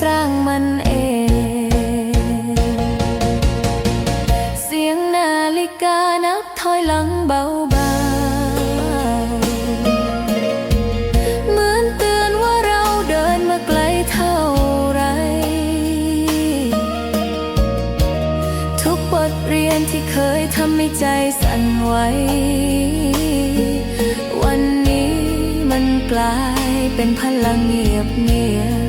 สร้างมันเองเสียงนาฬิกานับถอยหลังเบาๆเหมือนเตือนว่าเราเดินมาไกลเท่าไรทุกบทเรียนที่เคยทำให้ใจสั่นไหววันนี้มันกลายเป็นพลังเงียบ